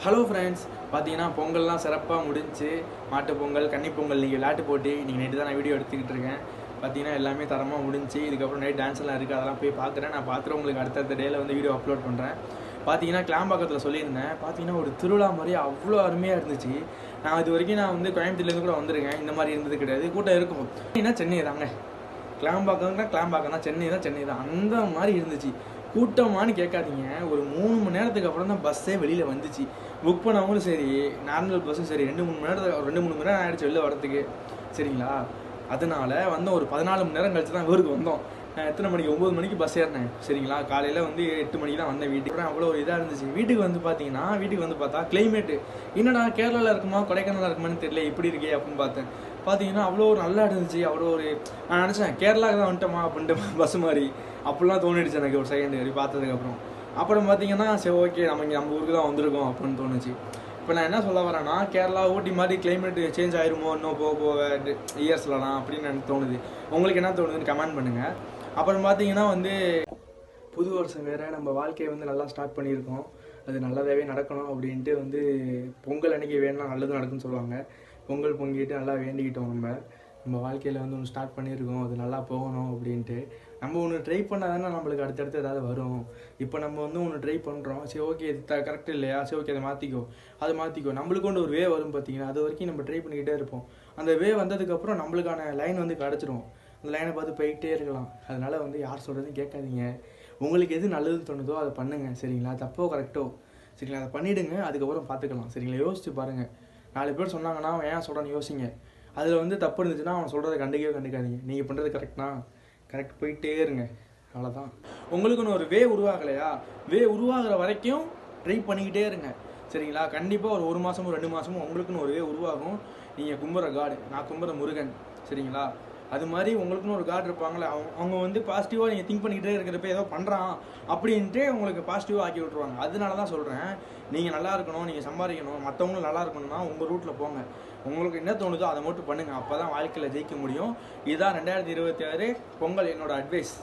Hello friends, பார்த்தீங்கன்னா பொங்கல்லாம் சிறப்பாக முடிஞ்சு. மாட்டு பொங்கல், கன்னி பொங்கல் நீங்கள் விளையாட்டு போட்டி நீங்கள் நைட்டு தான் நான் வீடியோ எடுத்துக்கிட்டு இருக்கேன். பார்த்தீங்கன்னா எல்லாமே தரமாக முடிஞ்சு. இதுக்கப்புறம் நைட் டான்ஸ்லாம் இருக்குது, அதெல்லாம் போய் பார்க்குறேன். நான் பார்த்துட்டு உங்களுக்கு அடுத்தடுத்த டேயில் வந்து வீடியோ அப்லோட் பண்ணுறேன். பார்த்தீங்கன்னா கிளாம்பாக்கத்தில் சொல்லியிருந்தேன். பார்த்தீங்கன்னா ஒரு திருவிழா மாதிரி அவ்வளோ அருமையாக இருந்துச்சு. நான் இது வரைக்கும் நான் வந்து கோயம்புத்தூர்லேருந்து கூட வந்திருக்கேன். இந்த மாதிரி இருந்தது கிடையாது. கூட்டம் இருக்கும். ஏன்னா சென்னை தாங்க, கிளாம்பாக்கம் தான், சென்னை தான், அந்த மாதிரி இருந்துச்சு. கூட்டமானு கேட்காதீங்க. ஒரு 3 மணி நேரத்துக்கு அப்புறம் தான் பஸ்ஸே வெளியில் வந்துச்சு. புக் பண்ணவங்களும் சரி, நார்மல் பஸ்ஸும் சரி, 2-3 மணி நேரம் ஆகிடுச்சு வெளில வரத்துக்கு. சரிங்களா? அதனால வந்து ஒரு 14 மணி நேரம் கழிச்சு தான் ஊருக்கு வந்தோம். எத்தனை மணிக்கு? 9 மணிக்கு பஸ் ஏறினேன். சரிங்களா? காலையில் வந்து 8 மணிக்கு தான் வந்தேன் வீட்டுக்கு. அவ்வளோ ஒரு இதாக இருந்துச்சு. வீட்டுக்கு வந்து பார்த்தா கிளைமேட்டு என்னடா கேரளாவில் இருக்குமா கொடைக்கானலில் இருக்குமான்னு தெரியல, இப்படி இருக்கே அப்படின்னு பார்த்தேன். பார்த்தீங்கன்னா அவ்வளோ ஒரு நல்லா இருந்துச்சு. அவ்வளோ ஒரு நான் நினச்சேன் கேரளாவுக்கு தான் வந்துட்டோமா அப்படின்ட்டு பஸ் மாதிரி அப்படிலாம் தோணிடுச்சு எனக்கு ஒரு செகண்ட் அப்படி பார்த்ததுக்கப்புறம். அப்புறம் பார்த்தீங்கன்னா சரி ஓகே, நம்ம ஊருக்கு தான் வந்திருக்கோம் அப்படின்னு தோணுச்சு. இப்போ நான் என்ன சொல்ல வரேன்னா, கேரளா ஊட்டி மாதிரி கிளைமேட் சேஞ்ச் ஆயிருமோ இன்னும் போக இயர்ஸ்லலாம் அப்படின்னு எனக்கு தோணுது. உங்களுக்கு என்ன தோணுதுன்னு கமெண்ட் பண்ணுங்கள். அப்புறம் பார்த்தீங்கன்னா வந்து புது வருஷம் வேறு, நம்ம வாழ்க்கையை வந்து நல்லா ஸ்டார்ட் பண்ணியிருக்கோம். அது நல்லதாகவே நடக்கணும் அப்படின்ட்டு வந்து பொங்கல் அன்றைக்கி வேணும்னா நல்லது நடக்குன்னு சொல்லுவாங்க. பொங்கல் பொங்கிட்டு நல்லா வேண்டிக்கிட்டோம். நம்ம வாழ்க்கையில் வந்து ஒன்று ஸ்டார்ட் பண்ணியிருக்கோம், அது நல்லா போகணும் அப்படின்ட்டு. நம்ம ஒன்று ட்ரை பண்ணால் தானே நம்மளுக்கு அடுத்தடுத்து ஏதாவது வரும். இப்போ நம்ம வந்து ஒன்று ட்ரை பண்ணுறோம், சரி ஓகே இது கரெக்ட் இல்லையா, சரி ஓகே அதை மாற்றிக்கோ. நம்மளுக்கு ஒன்று ஒரு வே வரும் பார்த்தீங்கன்னா, அது வரைக்கும் நம்ம ட்ரை பண்ணிக்கிட்டே இருப்போம். அந்த வே வந்ததுக்கப்புறம் நம்மளுக்கான லைன் வந்து கிடச்சிரும். அந்த லைனை பார்த்து போய்கிட்டே இருக்கலாம். அதனால் வந்து யார் சொல்கிறதையும் கேட்காதீங்க. உங்களுக்கு எது நல்லதுன்னு தோணுதோ அதை பண்ணுங்கள். சரிங்களா? தப்போ கரெக்டோ சரிங்களா, அதை பண்ணிவிடுங்க. அதுக்கப்புறம் பார்த்துக்கலாம். சரிங்களா? யோசிச்சு பாருங்கள். 4 பேர் சொன்னாங்கன்னா அவன் ஏன் சொல்கிறான்னு யோசிங்க. அதில் வந்து தப்பு இருந்துச்சுன்னா அவன் சொல்கிறத கண்டுக்காதீங்க. நீங்கள் பண்ணுறது கரெக்ட் போயிட்டே இருங்க. அவ்வளோதான். உங்களுக்குன்னு ஒரு வே உருவாகலையா, வே உருவாகிற வரைக்கும் ட்ரை பண்ணிக்கிட்டே இருங்க. சரிங்களா? கண்டிப்பாக ஒரு 1 மாதமோ 2 மாதமோ உங்களுக்குன்னு ஒரு வே உருவாகும். நீங்கள் கும்புற காடு, நான் கும்புற முருகன். சரிங்களா? அது மாதிரி உங்களுக்குன்னு ஒரு காட் இருப்பாங்களே, அவங்க வந்து பாசிட்டிவாக நீங்கள் திங்க் பண்ணிக்கிட்டே இருக்கிறப்ப ஏதோ பண்ணுறான் அப்படின்ட்டு உங்களுக்கு பாசிட்டிவாக ஆக்கி விட்ருவாங்க. அதனால தான் சொல்கிறேன், நீங்கள் நல்லா இருக்கணும், நீங்கள் சம்பாதிக்கணும், மற்றவங்களும் நல்லா இருக்கணும்னா உங்கள் ரூட்டில் போங்க. உங்களுக்கு என்ன தோணுதோ அதை மட்டும் பண்ணுங்கள். அப்போ தான் வாழ்க்கையில் ஜெயிக்க முடியும். இதுதான் 2026 பொங்கல் என்னோட அட்வைஸ்.